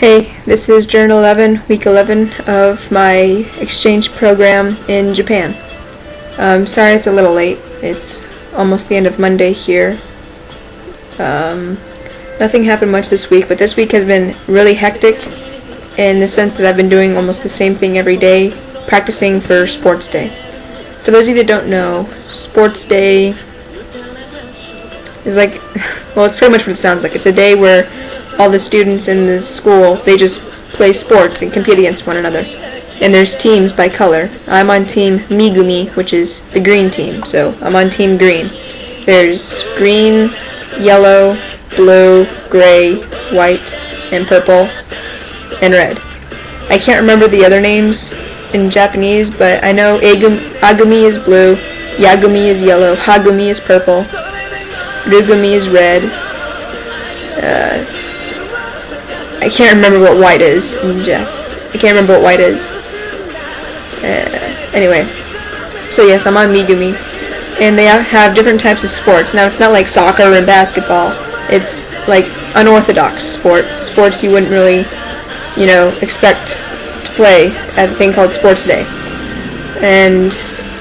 Hey, this is Journal 11, Week 11 of my exchange program in Japan. Sorry it's a little late. It's almost the end of Monday here. Nothing happened much this week, but this week has been really hectic in the sense that I've been doing almost the same thing every day, practicing for Sports Day. For those of you that don't know, Sports Day is like, well, it's pretty much what it sounds like. It's a day where all the students in the school, they just play sports and compete against one another. And there's teams by color. I'm on team Megumi, which is the green team, so I'm on team green. There's green, yellow, blue, gray, white, and purple, and red. I can't remember the other names in Japanese, but I know Agumi is blue, Yagumi is yellow, Hagumi is purple, Rugumi is red, I can't remember what white is in Jap. I can't remember what white is. Anyway, so yes, I'm on Megumi, and they have different types of sports. Now, it's not like soccer and basketball. It's like unorthodox sports you wouldn't really, expect to play at a thing called Sports Day. And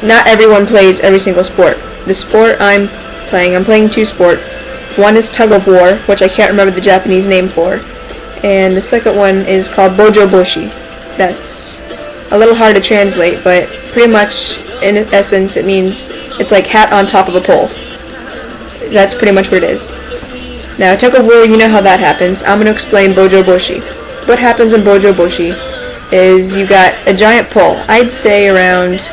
not everyone plays every single sport. The sport I'm playing two sports. One is tug of war, which I can't remember the Japanese name for. And the second one is called Bojo Boshi. That's a little hard to translate, but pretty much in essence it means it's like hat on top of a pole. That's pretty much what it is. Now, tug of war, you know how that happens. I'm going to explain Bojo Boshi. What happens in Bojo Boshi is you got a giant pole. I'd say around,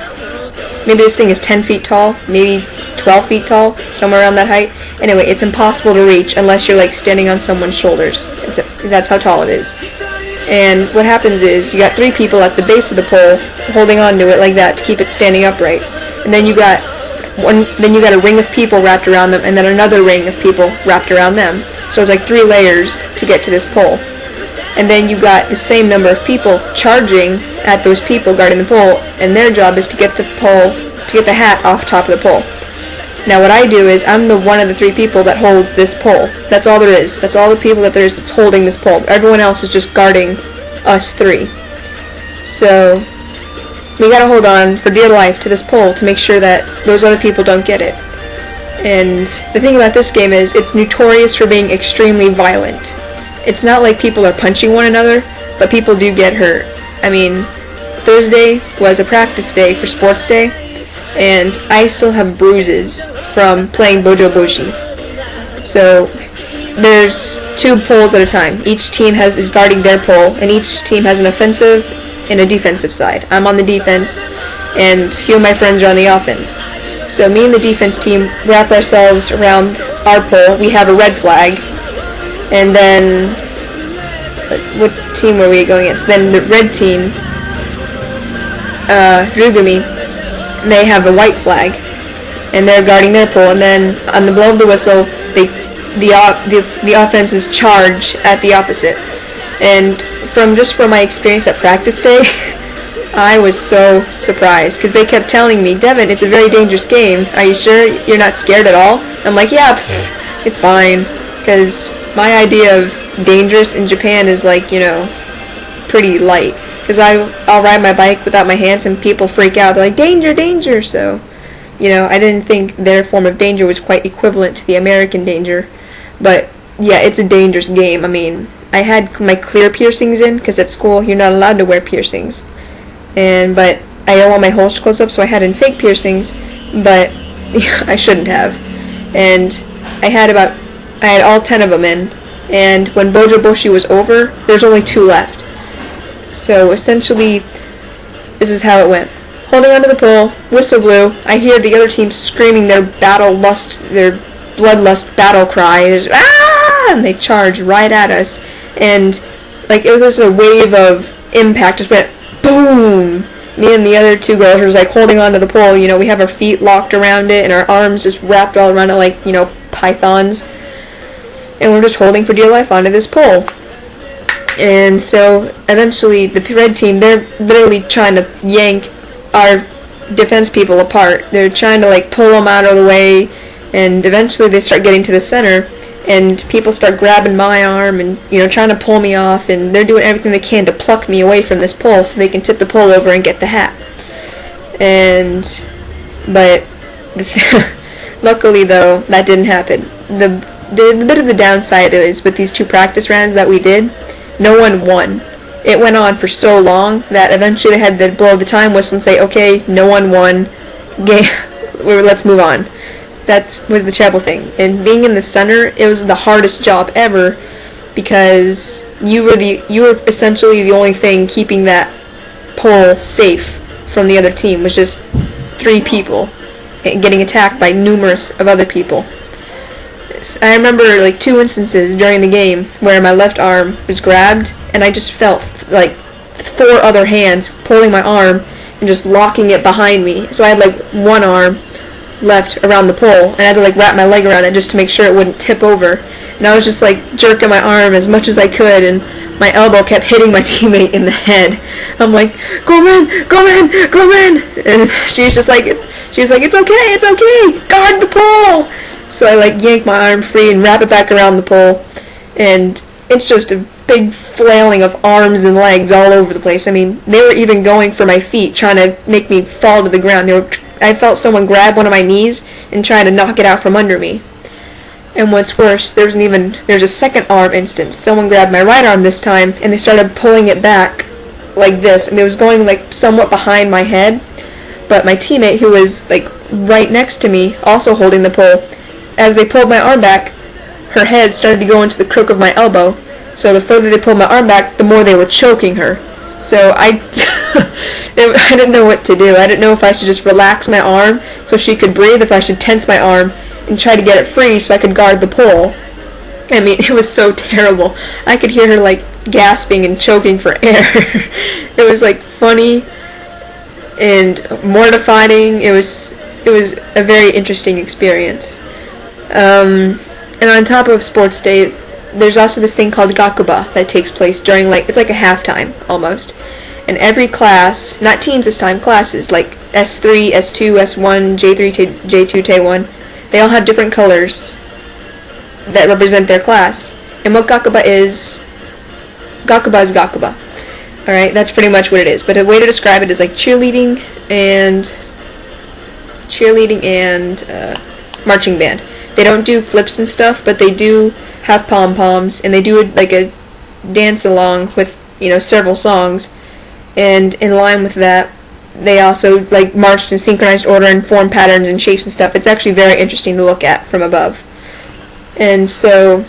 maybe this thing is 10 feet tall, maybe 12 feet tall, somewhere around that height. Anyway, it's impossible to reach unless you're like standing on someone's shoulders. That's how tall it is. And what happens is you got three people at the base of the pole holding on to it like that to keep it standing upright. And then you got a ring of people wrapped around them, and then another ring of people wrapped around them. So it's like 3 layers to get to this pole. And then you got the same number of people charging at those people guarding the pole, and their job is to get the hat off top of the pole. Now what I do is I'm the one of the 3 people that holds this pole. That's all there is. That's all the people that there is that's holding this pole. Everyone else is just guarding us 3. So we gotta hold on for dear life to this pole to make sure that those other people don't get it. And the thing about this game is it's notorious for being extremely violent. It's not like people are punching one another, but people do get hurt. I mean, Thursday was a practice day for Sports Day, and I still have bruises from playing Bojo Boshi. So there's 2 poles at a time. Each team is guarding their pole, and each team has an offensive and a defensive side. I'm on the defense, and a few of my friends are on the offense. So me and the defense team wrap ourselves around our pole. We have a red flag, and then what team were we going against? Then the red team, Rugumi, they have a white flag, and they're guarding their pole. And then on the blow of the whistle, the offenses charge at the opposite. And from my experience at practice day, I was so surprised because they kept telling me, "Devin, it's a very dangerous game. Are you sure you're not scared at all?" I'm like, "Yeah, it's fine," because my idea of dangerous in Japan is like, pretty light. Because I'll ride my bike without my hands and people freak out. They're like, "Danger, danger!" So, I didn't think their form of danger was quite equivalent to the American danger. But, yeah, it's a dangerous game. I mean, I had my clear piercings in, because at school you're not allowed to wear piercings. But I don't want my holes to close up, so I had in fake piercings, but I shouldn't have. And I had all 10 of them in, and when Bojo Boshi was over, there's only 2 left. So essentially, this is how it went. Holding onto the pole, whistle blew. I hear the other team screaming their bloodlust battle cry. There's, "Ah!" And they charge right at us. And like it was just a wave of impact. Just went boom. Me and the other 2 girls were like holding onto the pole. We have our feet locked around it and our arms just wrapped all around it like pythons. And we're just holding for dear life onto this pole. And so eventually the red team, they're literally trying to yank our defense people apart. They're trying to like pull them out of the way, and eventually they start getting to the center, and people start grabbing my arm and, you know, trying to pull me off, and they're doing everything they can to pluck me away from this pole so they can tip the pole over and get the hat. But luckily though, that didn't happen. The bit of the downside is with these 2 practice rounds that we did, no one won. It went on for so long that eventually they had to blow the time whistle and say, okay, no one won, let's move on. That was the terrible thing. And being in the center, it was the hardest job ever, because you were essentially the only thing keeping that pole safe from the other team, was just 3 people getting attacked by numerous of other people. I remember like 2 instances during the game where my left arm was grabbed and I just felt like 4 other hands pulling my arm and just locking it behind me. So I had like 1 arm left around the pole, and I had to like wrap my leg around it just to make sure it wouldn't tip over. And I was just like jerking my arm as much as I could, and my elbow kept hitting my teammate in the head. I'm like, go man, go man, go man. And she was like, it's okay, guard the pole. So I like yank my arm free and wrap it back around the pole, and it's just a big flailing of arms and legs all over the place. I mean, they were even going for my feet, trying to make me fall to the ground. I felt someone grab one of my knees and try to knock it out from under me. And what's worse, there's a second arm instance. Someone grabbed my right arm this time, and they started pulling it back like this, and it was going like somewhat behind my head. But my teammate, who was like right next to me, also holding the pole, as they pulled my arm back, her head started to go into the crook of my elbow. So the further they pulled my arm back, the more they were choking her. So I didn't know what to do. I didn't know if I should just relax my arm so she could breathe, if I should tense my arm and try to get it free so I could guard the pole. I mean, it was so terrible. I could hear her like gasping and choking for air. It was like funny and mortifying. It was a very interesting experience. And on top of sports day, there's also this thing called gakuba that takes place during it's like a halftime almost. And every class, not teams this time, classes, like S3, S2, S1, J3, J2, T1, they all have different colors that represent their class. And what gakuba is gakuba. Alright, that's pretty much what it is. But a way to describe it is like cheerleading and marching band. They don't do flips and stuff, but they do have pom-poms, and they do like a dance along with, you know, several songs. And in line with that, they also like marched in synchronized order and formed patterns and shapes and stuff. It's actually very interesting to look at from above. And so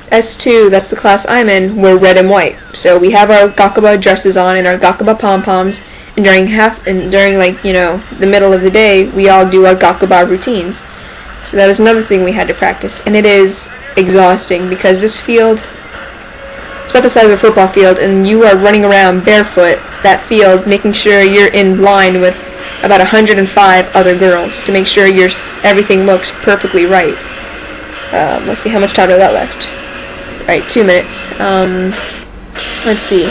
S2, that's the class I'm in, we're red and white. So we have our gakuba dresses on and our gakuba pom-poms, and during like, you know, the middle of the day, we all do our gakuba routines. So that was another thing we had to practice, and it is exhausting because this field, it's about the size of a football field, and you are running around barefoot that field, making sure you're in line with about 105 other girls to make sure everything looks perfectly right. Let's see, how much time do I got left? Right, 2 minutes. Let's see.